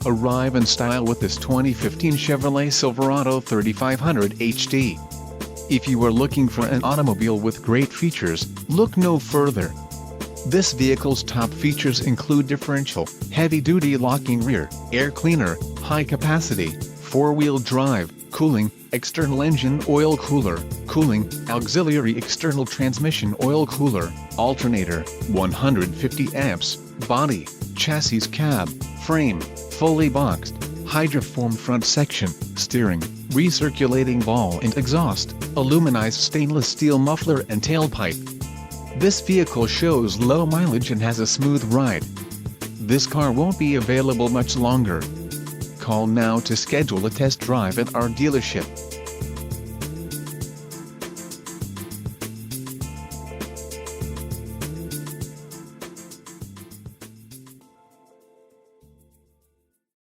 Arrive in style with this 2015 Chevrolet Silverado 3500 HD. If you are looking for an automobile with great features, look no further. This vehicle's top features include differential, heavy-duty locking rear, air cleaner, high-capacity, four-wheel drive, cooling, external engine oil cooler, cooling, auxiliary external transmission oil cooler, alternator, 150 amps, body, chassis cab, frame, fully boxed, hydroform front section, steering, recirculating ball and exhaust, aluminized stainless steel muffler and tailpipe. This vehicle shows low mileage and has a smooth ride. This car won't be available much longer. Call now to schedule a test drive at our dealership.